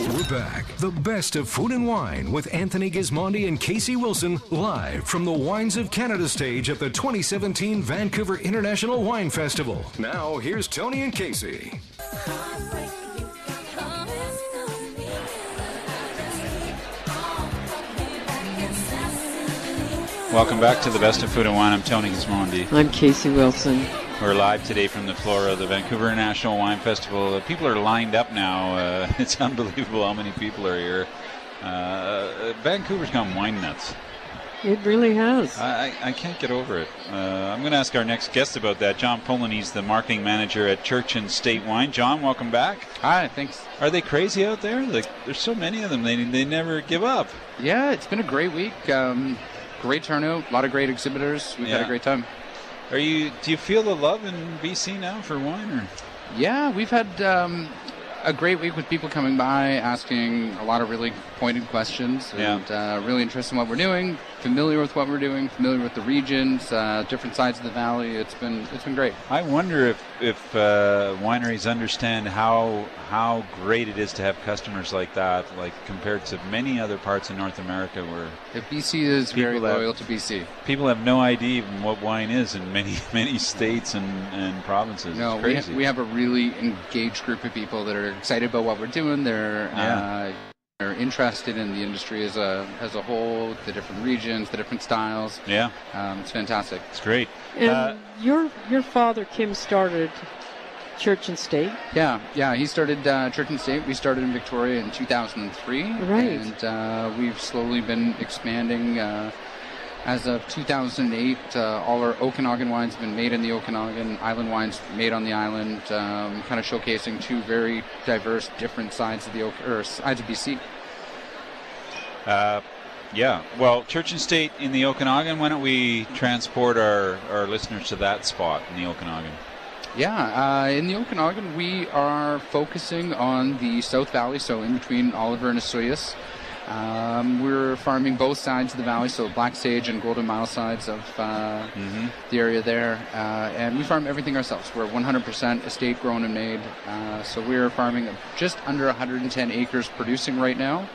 We're back. The best of food and wine with Anthony Gismondi and Kasey Wilson, live from the Wines of Canada stage at the 2017 Vancouver International Wine Festival. Now, here's Tony and Kasey. Welcome back to the best of food and wine. I'm Tony Gismondi. I'm Kasey Wilson. We're live today from the floor of the Vancouver International Wine Festival. People are lined up now. It's unbelievable how many people are here. Vancouver's gone wine nuts. It really has. I can't get over it. I'm going to ask our next guest about that. John Pullen, he's the marketing manager at Church and State Wine. John, welcome back. Hi, thanks. Are they crazy out there? Like, there's so many of them. They never give up. Yeah, it's been a great week. Great turnout. A lot of great exhibitors. We've had a great time. Do you feel the love in BC now for wine? Or? Yeah, we've had a great week with people coming by, asking a lot of really pointed questions, and really interested in what we're doing, familiar with what we're doing, familiar with the regions, different sides of the valley. It's been great. I wonder if wineries understand how great it is to have customers like that, like compared to many other parts of North America where BC is very loyal to BC. People have no idea even what wine is in many states and provinces. No, it's crazy. We have a really engaged group of people that are excited about what we're doing. They're interested in the industry as a whole, the different regions, the different styles. Yeah, it's fantastic. It's great. And your father Kim started Church and State. Yeah, he started Church and State. We started in Victoria in 2003, right? And we've slowly been expanding. As of 2008, all our Okanagan wines have been made in the Okanagan, island wines made on the island, kind of showcasing two very diverse, different sides of sides of BC. Well, Church and State in the Okanagan. Why don't we transport our listeners to that spot in the Okanagan? Yeah, in the Okanagan, we are focusing on the South Valley, so in between Oliver and Osoyoos. We're farming both sides of the valley, so Black Sage and Golden Mile sides of the area there. And we farm everything ourselves. We're 100% estate grown and made. So we're farming just under 110 acres producing right now.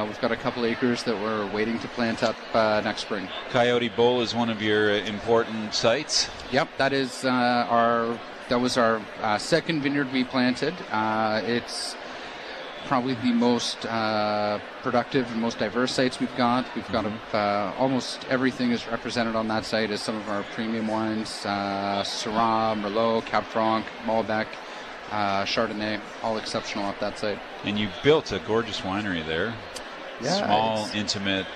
We've got a couple acres that we're waiting to plant up next spring. Coyote Bowl is one of your important sites. Yep, that was our second vineyard we planted. It's probably the most productive and most diverse sites we've got. We've got almost everything is represented on that site as some of our premium wines, Syrah, Merlot, Cab Franc, Malbec, Chardonnay, all exceptional at that site. And you built a gorgeous winery there. Yeah, small, intimate,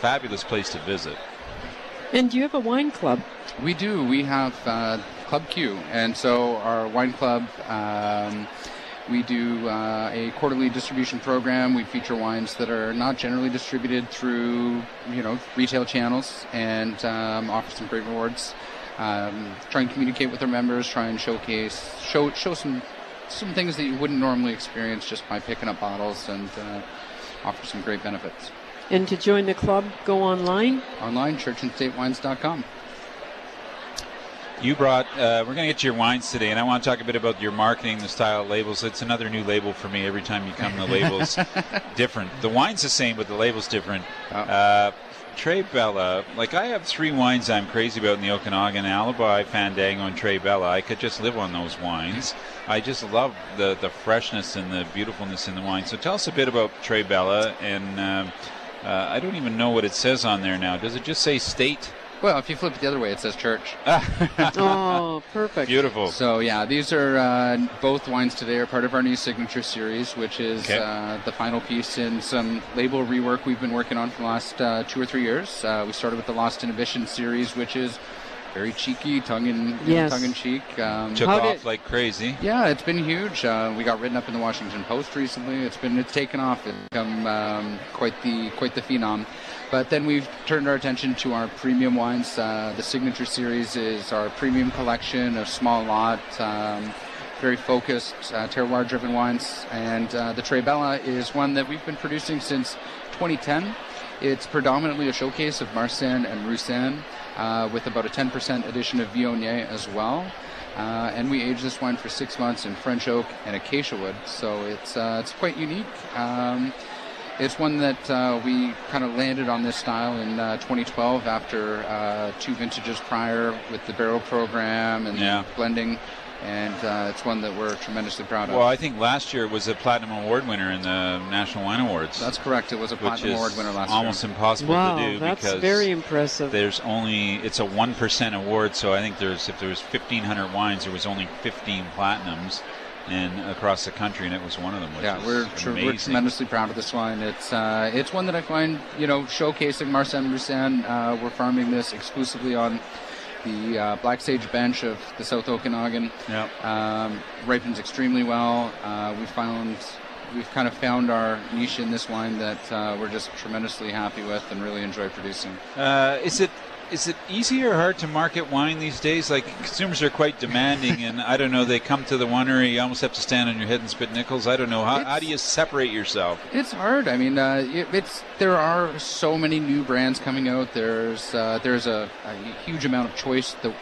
fabulous place to visit. And do you have a wine club? We do. We have Club Q. And so our wine club, we do a quarterly distribution program. We feature wines that are not generally distributed through, retail channels, and offer some great rewards. Try and communicate with our members. Try and show some things that you wouldn't normally experience just by picking up bottles, and offer some great benefits. And to join the club, go online? Online, churchandstatewines.com. You brought, we're going to get to your wines today, and I want to talk a bit about your marketing, the style of labels. It's another new label for me every time you come. The label's different. The wine's the same, but the label's different. Tre Bella, like I have three wines I'm crazy about in the Okanagan: Alibi, Fandango, and Tre Bella. I could just live on those wines. I just love the freshness and the beautifulness in the wine. So tell us a bit about Tre Bella, and I don't even know what it says on there now. Does it just say state? Well, if you flip it the other way, it says church. Oh, perfect. Beautiful. So, yeah, these are both wines today are part of our new signature series, which is the final piece in some label rework we've been working on for the last 2 or 3 years. We started with the Lost Inhibition series, which is very cheeky, tongue-in-cheek. Took off like crazy. Yeah, it's been huge. We got written up in the Washington Post recently. It's taken off. It's become quite the phenom. But then we've turned our attention to our premium wines. The Signature Series is our premium collection of small lot, very focused, terroir-driven wines. And the Tre Bella is one that we've been producing since 2010. It's predominantly a showcase of Marsanne and Roussanne, with about a 10% addition of Viognier as well. and we aged this wine for 6 months in French oak and acacia wood, so it's quite unique. It's one that we kind of landed on this style in 2012 after 2 vintages prior with the barrel program and the blending. And it's one that we're tremendously proud of. Well, I think last year it was a Platinum Award winner in the National Wine Awards. That's correct. It was a Platinum Award winner last year. Almost impossible to do that's because very impressive. It's a 1% award, so I think if there was 1,500 wines, there was only 15 Platinums across the country, and it was one of them. We're tremendously proud of this wine. It's one that I find, showcasing Marsan-Moussan. We're farming this exclusively on the Black Sage bench of the South Okanagan. Ripens extremely well. We've kind of found our niche in this wine that we're just tremendously happy with and really enjoy producing. Is it easy or hard to market wine these days? Like, consumers are quite demanding, and I don't know, they come to the winery, you almost have to stand on your head and spit nickels. I don't know. How do you separate yourself? It's hard. I mean, there are so many new brands coming out. There's a huge amount of choice that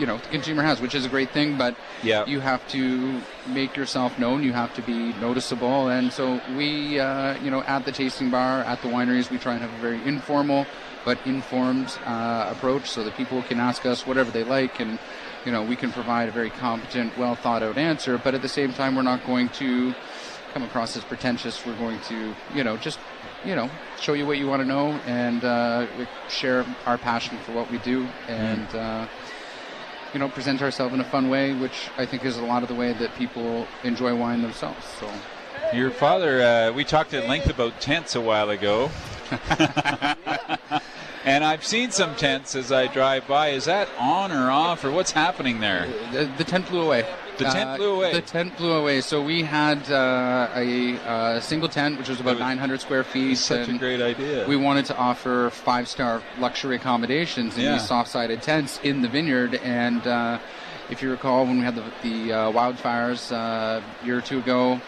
the consumer has, which is a great thing, but you have to make yourself known. You have to be noticeable. And so we, at the tasting bar, at the wineries, we try and have a very informal but informed approach so that people can ask us whatever they like, and we can provide a very competent, well thought out answer. But at the same time, we're not going to come across as pretentious. We're going to just show you what you want to know and share our passion for what we do, and present ourselves in a fun way, which I think is a lot of the way that people enjoy wine themselves. So your father, we talked at length about tents a while ago. And I've seen some tents as I drive by. Is that on or off, or what's happening there? The tent blew away. The tent blew away? The tent blew away. So we had a single tent, which was about 900 square feet. Such a great idea. We wanted to offer 5-star luxury accommodations in these soft-sided tents in the vineyard. And if you recall, when we had the wildfires a year or two ago,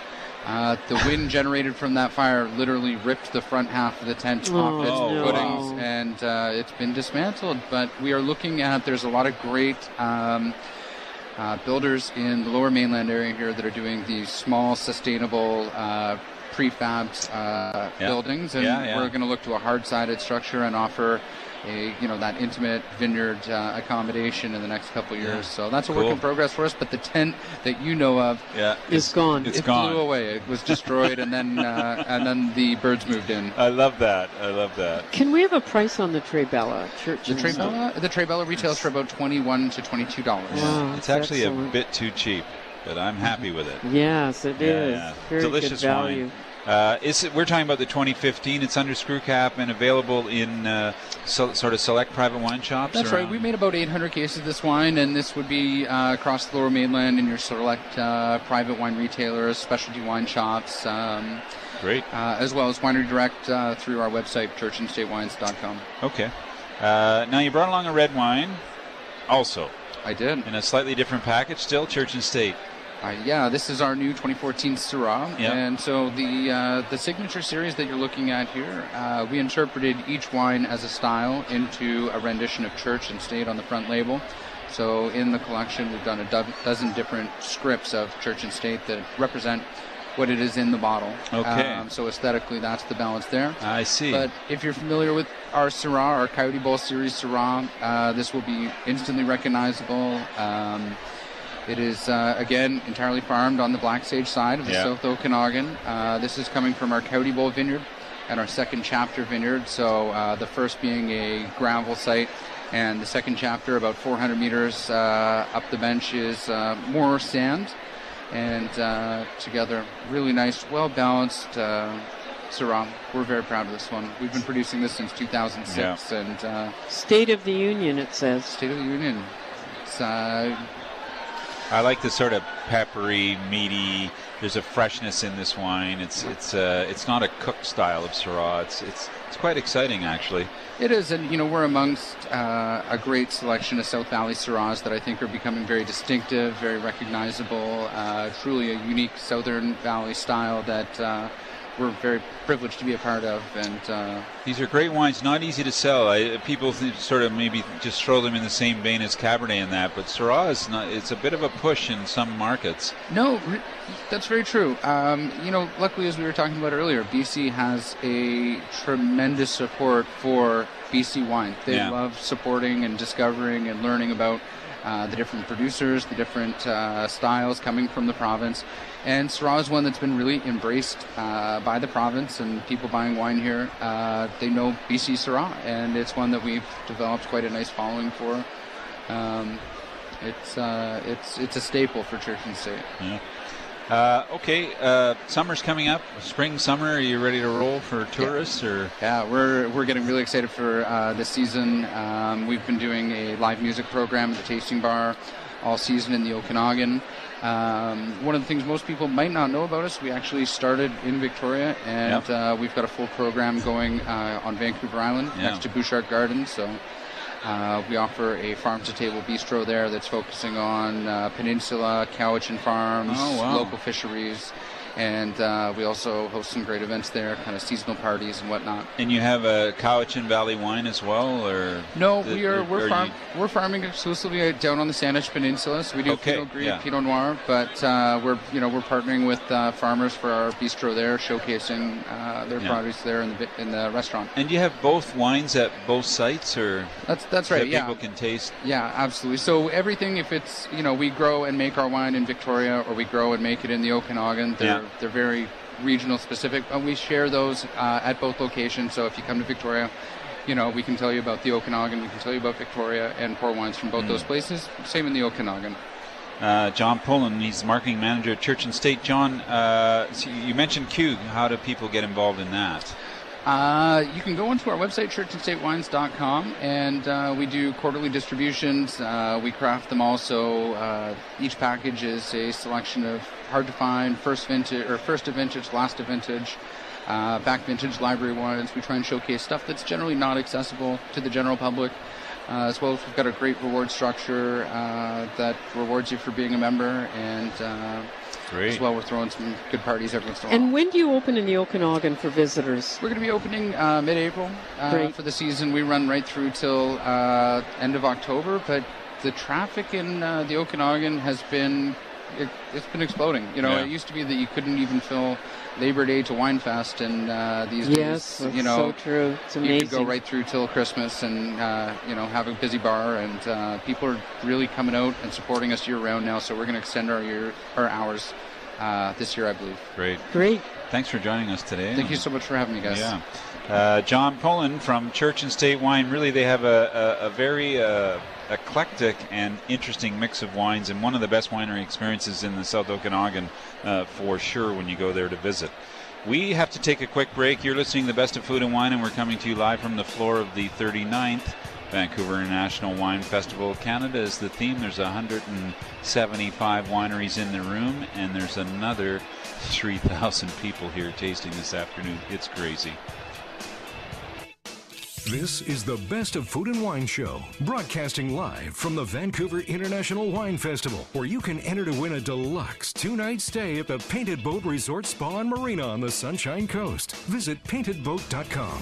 the wind generated from that fire literally ripped the front half of the tent off its footings, and it's been dismantled. But we are looking at, there's a lot of great builders in the lower mainland area here that are doing these small, sustainable, prefabbed buildings, and we're going to look to a hard-sided structure and offer that intimate vineyard accommodation in the next couple of years. So that's a work in progress for us. But the tent that you know of is gone. It blew away. It was destroyed, and then the birds moved in. I love that. Can we have a price on the Trebella Church? The Trebella retails for about $21 to $22. Wow, it's actually a bit too cheap, but I'm happy with it. Yes, it is. Very delicious good value. wine. We're talking about the 2015. It's under screw cap and available in sort of select private wine shops. That's right. We made about 800 cases of this wine, and this would be across the lower mainland in your select private wine retailers, specialty wine shops. Great. As well as Winery Direct through our website, churchandstatewines.com. Okay. Now, you brought along a red wine also. I did. In a slightly different package, still Church and State. This is our new 2014 Syrah, and so the signature series that you're looking at here, we interpreted each wine as a style into a rendition of Church and State on the front label. So in the collection, we've done a dozen different scripts of Church and State that represent what it is in the bottle. Okay. So aesthetically, that's the balance there. I see. But if you're familiar with our Syrah, our Coyote Bowl Series Syrah, this will be instantly recognizable. It is, again, entirely farmed on the Black Sage side of the South Okanagan. This is coming from our Coyote Bowl vineyard and our second chapter vineyard. So the first being a gravel site, and the second chapter, about 400 meters up the bench, is more sand. And together, really nice, well-balanced Syrah. We're very proud of this one. We've been producing this since 2006. And State of the Union, it says. State of the Union. It's... I like the sort of peppery, meaty. There's a freshness in this wine. It's not a cooked style of Syrah. It's quite exciting, actually. It is, and we're amongst a great selection of South Valley Syrahs that I think are becoming very distinctive, very recognizable. Truly a unique Southern Valley style that we're very privileged to be a part of. And these are great wines, not easy to sell. People sort of maybe just throw them in the same vein as Cabernet and that, but Syrah is not. It's a bit of a push in some markets. No, that's very true. Luckily, as we were talking about earlier, BC has a tremendous support for BC wine. They love supporting and discovering and learning about the different producers, the different styles coming from the province. And Syrah is one that's been really embraced by the province, and people buying wine here, they know BC Syrah, and it's one that we've developed quite a nice following for. It's a staple for Church and State. Yeah. Summer's coming up. Spring, summer. Are you ready to roll for tourists? Yeah, we're getting really excited for this season. We've been doing a live music program at the Tasting Bar all season in the Okanagan. One of the things most people might not know about us, we actually started in Victoria, and we've got a full program going on Vancouver Island next to Bouchard Gardens. So we offer a farm-to-table bistro there that's focusing on Peninsula, Cowichan Farms, local fisheries, and we also host some great events there, kind of seasonal parties and whatnot. And you have a Cowichan Valley wine as well, or no? We're farming exclusively down on the Saanich Peninsula, so we do Pinot Gris, Pinot Noir, but we're partnering with farmers for our bistro there, showcasing their produce there in the restaurant. And you have both wines at both sites, or that's right? That people can taste. Yeah, absolutely. So everything, if it's we grow and make our wine in Victoria, or we grow and make it in the Okanagan, they're very regional specific. We share those at both locations. So if you come to Victoria, we can tell you about the Okanagan, we can tell you about Victoria, and pour wines from both those places. Same in the Okanagan. John Pullen, he's marketing manager at Church and State. John, so you mentioned Q. How do people get involved in that? You can go onto our website, churchandstatewines.com, and we do quarterly distributions. We craft them all, so each package is a selection of hard-to-find, first of vintage, last of vintage, back vintage library wines. We try and showcase stuff that's generally not accessible to the general public. As well as we've got a great reward structure that rewards you for being a member, and great. As well, we're throwing some good parties every once in a while. And when do you open in the Okanagan for visitors? We're going to be opening mid-April for the season. We run right through till end of October, but the traffic in the Okanagan has been it's been exploding. It used to be that you couldn't even fill Labor Day to Winefest, and these days, so true. It's amazing. You could go right through till Christmas and have a busy bar, and people are really coming out and supporting us year round now. So we're going to extend our hours this year, I believe. Great. Thanks for joining us today. Thank you so much for having me, guys. Yeah. John Pullen from Church and State Wine. Really, they have a very eclectic and interesting mix of wines, and one of the best winery experiences in the South Okanagan for sure when you go there to visit. We have to take a quick break. You're listening to the Best of Food and Wine, and we're coming to you live from the floor of the 39th Vancouver International Wine Festival. Canada is the theme. There's 175 wineries in the room, and there's another 3,000 people here tasting this afternoon. It's crazy. This is the Best of Food and Wine Show, broadcasting live from the Vancouver International Wine Festival, where you can enter to win a deluxe 2-night stay at the Painted Boat Resort Spa and Marina on the Sunshine Coast. Visit paintedboat.com.